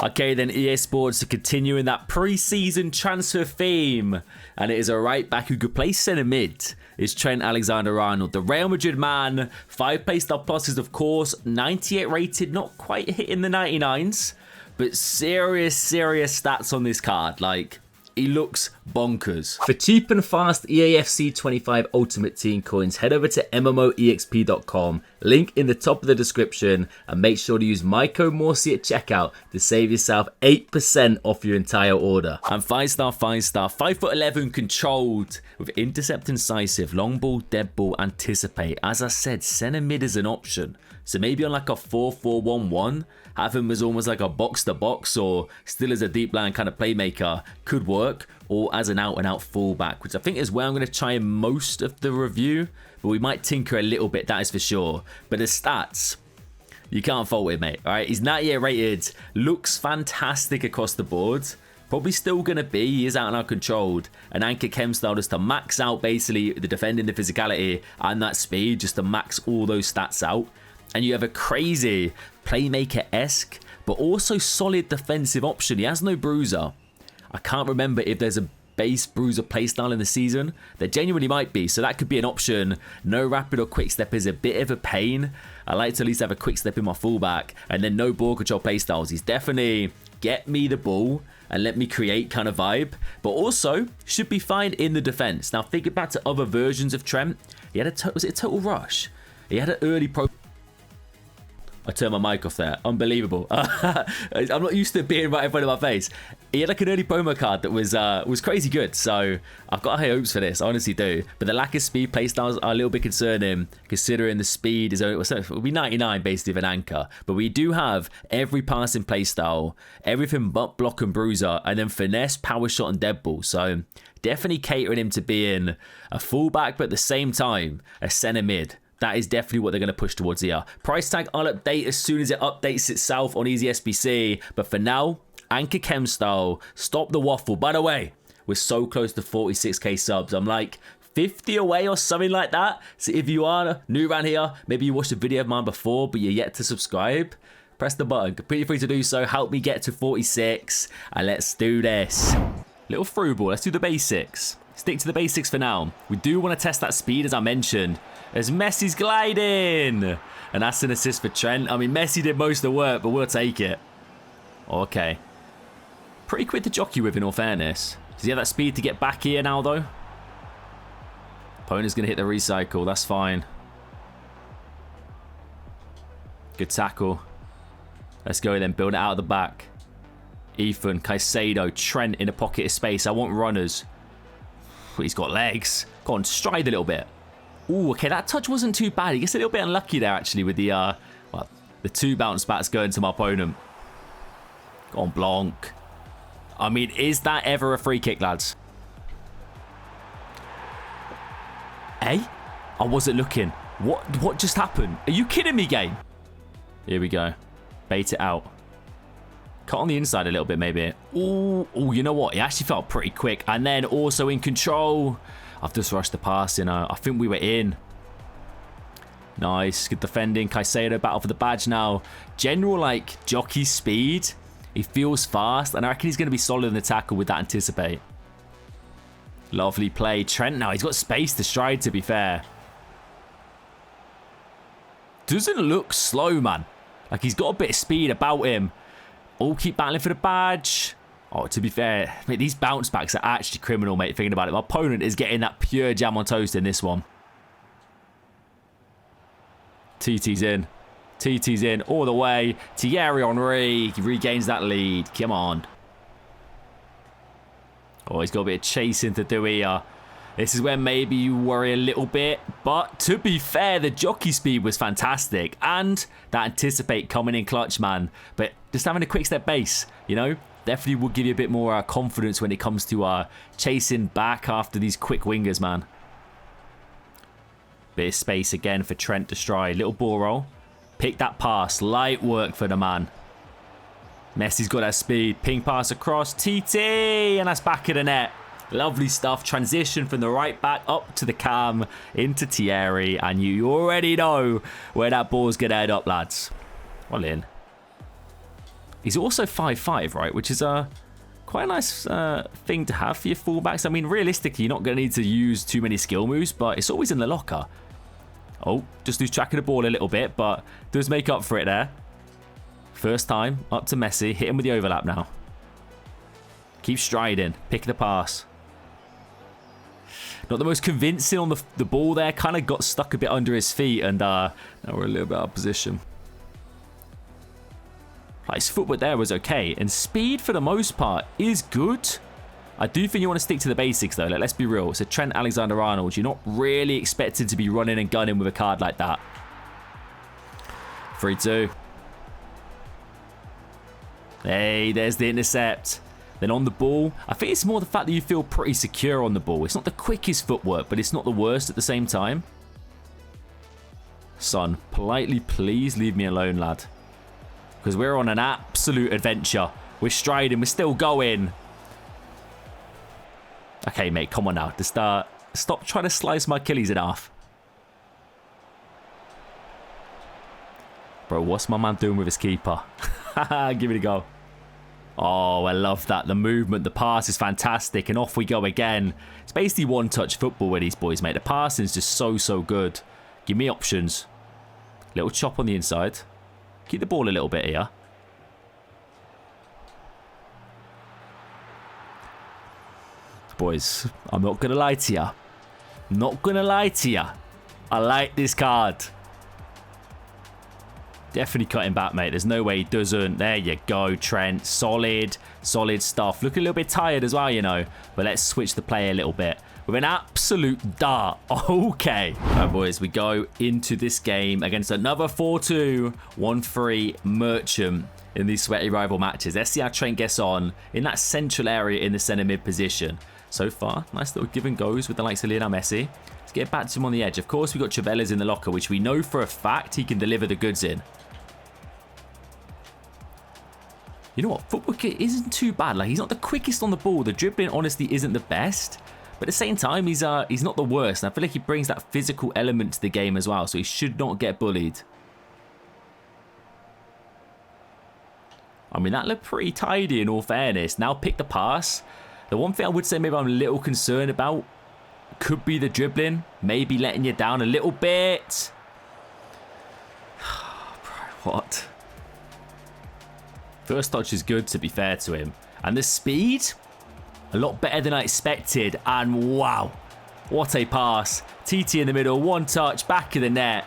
Okay, then EA Sports are continuing that pre-season transfer theme. And it is a right back who could play centre mid. Is Trent Alexander-Arnold, the Real Madrid man. 5 playstyle pluses, of course. 98 rated, not quite hitting the 99s. But serious stats on this card. Like, he looks bonkers. For cheap and fast EAFC 25 Ultimate Team coins, head over to MMOEXP.com. Link in the top of the description. And make sure to use my code Morsey at checkout to save yourself 8% off your entire order. And 5-star, 5'11", controlled with intercept, incisive, long ball, dead ball, anticipate. As I said, centre mid is an option. So maybe on like a 4-4-1-1, have him as almost like a box-to-box or still as a deep line kind of playmaker could work, or as an out-and-out fullback, which I think is where I'm going to try most of the review, but we might tinker a little bit, that is for sure. But the stats, you can't fault it, mate. All right, he's 98 rated, looks fantastic across the board. Probably still going to be, he is out and out controlled. An anchor chem style just to max out basically the defending, the physicality, and that speed, just to max all those stats out. And you have a crazy playmaker-esque, but also solid defensive option. He has no bruiser. I can't remember if there's a base bruiser playstyle in the season. There genuinely might be, so that could be an option. No rapid or quick step is a bit of a pain. I like to at least have a quick step in my fullback, and then no ball control playstyles. He's definitely get me the ball and let me create kind of vibe, but also should be fine in the defense. Now think back to other versions of Trent. He had was it a total rush? He had an early pro. I turned my mic off there. Unbelievable. I'm not used to it being right in front of my face. He had like an early promo card that was crazy good. So I've got high hopes for this. I honestly do. But the lack of speed playstyles are a little bit concerning, considering the speed is only, so it will be 99 basically of an anchor. But we do have every passing playstyle, everything but block and bruiser, and then finesse, power shot, and dead ball. So definitely catering him to being a fullback, but at the same time, a centre mid. That is definitely what they're going to push towards here. Price tag, I'll update as soon as it updates itself on Easy SBC. But for now, anchor chem style, stop the waffle. By the way, we're so close to 46k subs. I'm like 50 away or something like that. So if you are new around here, maybe you watched a video of mine before, but you're yet to subscribe, press the button. Completely free to do so. Help me get to 46. And let's do this. Little through ball. Let's do the basics. Stick to the basics for now. We do want to test that speed, as I mentioned, as Messi's gliding. And that's an assist for Trent. I mean, Messi did most of the work, but we'll take it. Okay. Pretty quick to jockey with, in all fairness. Does he have that speed to get back here now, though? Opponent's going to hit the recycle. That's fine. Good tackle. Let's go then. Build it out of the back. Ethan, Caicedo, Trent in a pocket of space. I want runners. He's got legs. Go on, stride a little bit. Ooh, okay, that touch wasn't too bad. He gets a little bit unlucky there, actually, with the well, the 2 bounce backs going to my opponent. Go on, Blanc. I mean, is that ever a free kick, lads? Hey? I wasn't looking. What just happened? Are you kidding me, game? Here we go. Bait it out. Cut on the inside a little bit, maybe. Ooh, you know what? He actually felt pretty quick. And then also in control. I've just rushed the pass in. I think we were in. Nice. Good defending. Caicedo battle for the badge now. General, like, jockey speed. He feels fast. And I reckon he's going to be solid in the tackle with that anticipate. Lovely play. Trent now. He's got space to stride, to be fair. Doesn't look slow, man. Like, he's got a bit of speed about him. All keep battling for the badge. Oh, to be fair, mate, these bounce backs are actually criminal, mate, thinking about it. My opponent is getting that pure jam on toast in this one. TT's in. TT's in all the way. Thierry Henry regains that lead. Come on. Oh, he's got a bit of chasing to do here. This is where maybe you worry a little bit. But to be fair, the jockey speed was fantastic. And that anticipate coming in clutch, man. But just having a quick step base, you know, definitely will give you a bit more confidence when it comes to chasing back after these quick wingers, man. Bit of space again for Trent to stride. Little ball roll. Pick that pass. Light work for the man. Messi's got that speed. Ping pass across. TT. And that's back of the net. Lovely stuff. Transition from the right back up to the cam into Thierry. And you already know where that ball's going to head up, lads. Well in. He's also 5'5", right? Which is quite a nice thing to have for your fullbacks. I mean, realistically, you're not going to need to use too many skill moves, but it's always in the locker. Oh, just lose track of the ball a little bit, but does make up for it there. First time, up to Messi. Hit him with the overlap now. Keep striding. Pick the pass. Not the most convincing on the ball there. Kind of got stuck a bit under his feet, and now we're a little bit out of position. His footwork there was okay, and speed for the most part is good. I do think you want to stick to the basics though. Let's be real. It's a Trent Alexander-Arnold. You're not really expected to be running and gunning with a card like that. 3-2. Hey, there's the intercept. Then on the ball, I think it's more the fact that you feel pretty secure on the ball. It's not the quickest footwork, but it's not the worst at the same time. Son, politely please leave me alone, lad. Because we're on an absolute adventure. We're striding. We're still going. Okay, mate, come on now. Just stop trying to slice my Achilles in half. Bro, what's my man doing with his keeper? Give it a go. Oh, I love that. The movement, the pass is fantastic. And off we go again. It's basically one-touch football with these boys, mate. The passing is just so good. Give me options. Little chop on the inside. Keep the ball a little bit here. Boys, I'm not going to lie to you. Not going to lie to you. I like this card. Definitely cutting back, mate. There's no way he doesn't. There you go, Trent. Solid stuff. Looking a little bit tired as well, you know. But let's switch the play a little bit. With an absolute dart. Okay. All right, boys. We go into this game against another 4-2, 1-3 Merchant in these sweaty rival matches. Let's see how Trent gets on in that central area in the centre mid position. So far, nice little give and goes with the likes of Lionel Messi. Let's get back to him on the edge. Of course, we've got Chavelas in the locker, which we know for a fact he can deliver the goods in. You know what? Footwork isn't too bad. Like, he's not the quickest on the ball. The dribbling, honestly, isn't the best. But at the same time, he's not the worst. And I feel like he brings that physical element to the game as well. So he should not get bullied. I mean, that looked pretty tidy in all fairness. Now pick the pass. The one thing I would say maybe I'm a little concerned about could be the dribbling. Maybe letting you down a little bit. Bro, what? First touch is good, to be fair to him. And the speed? A lot better than I expected. And wow, what a pass. TT in the middle, one touch, back of the net.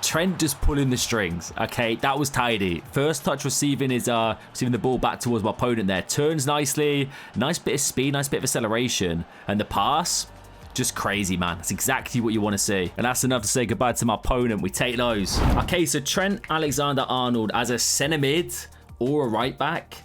Trent just pulling the strings. Okay, that was tidy. First touch receiving the ball back towards my opponent there. Turns nicely. Nice bit of speed, nice bit of acceleration. And the pass, just crazy, man. That's exactly what you want to see. And that's enough to say goodbye to my opponent. We take those. Okay, so Trent Alexander-Arnold as a centre mid or a right back.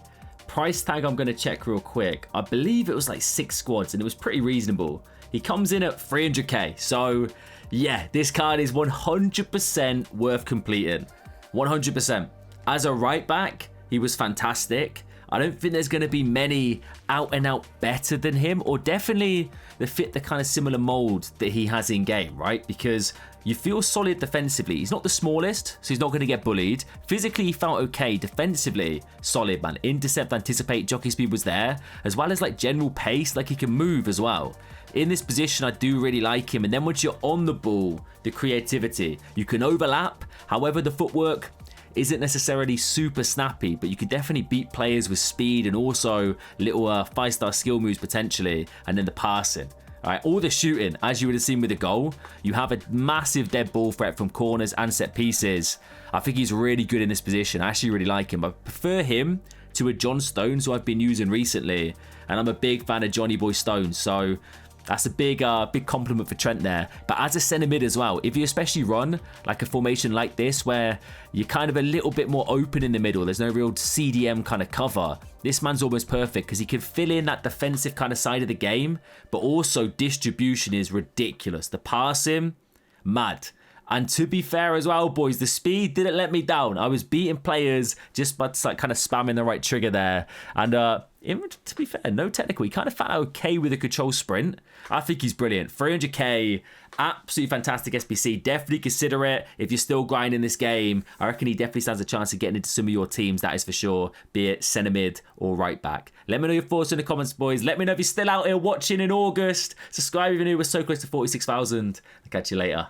Price tag I'm going to check real quick. I believe it was like 6 squads and it was pretty reasonable. He comes in at 300k. So yeah, this card is 100% worth completing. 100%. As a right back, he was fantastic. I don't think there's going to be many out and out better than him, or definitely that fit the kind of similar mold that he has in game, right? Because you feel solid defensively. He's not the smallest, so he's not going to get bullied. Physically, he felt okay. Defensively, solid, man. Intercept, anticipate, jockey speed was there, as well as like general pace, like he can move as well. In this position, I do really like him. And then once you're on the ball, the creativity, you can overlap. However, the footwork isn't necessarily super snappy, but you can definitely beat players with speed and also little 5-star skill moves potentially. And then the passing. All right, all the shooting, as you would have seen with the goal, you have a massive dead ball threat from corners and set pieces. I think he's really good in this position. I actually really like him. I prefer him to a John Stones, who I've been using recently. And I'm a big fan of Johnny Boy Stones. So that's a big compliment for Trent there. But as a centre mid as well, if you especially run like a formation like this where you're kind of a little bit more open in the middle, there's no real CDM kind of cover, this man's almost perfect because he can fill in that defensive kind of side of the game, but also distribution is ridiculous. The passing, mad. And to be fair as well, boys, the speed didn't let me down. I was beating players just by like kind of spamming the right trigger there. And to be fair, no technical. He kind of felt okay with the control sprint. I think he's brilliant. 300k, absolutely fantastic SBC. Definitely consider it if you're still grinding this game. I reckon he definitely stands a chance of getting into some of your teams, that is for sure, be it centre mid or right back. Let me know your thoughts in the comments, boys. Let me know if you're still out here watching in August. Subscribe if you're new. We're so close to 46,000. I'll catch you later.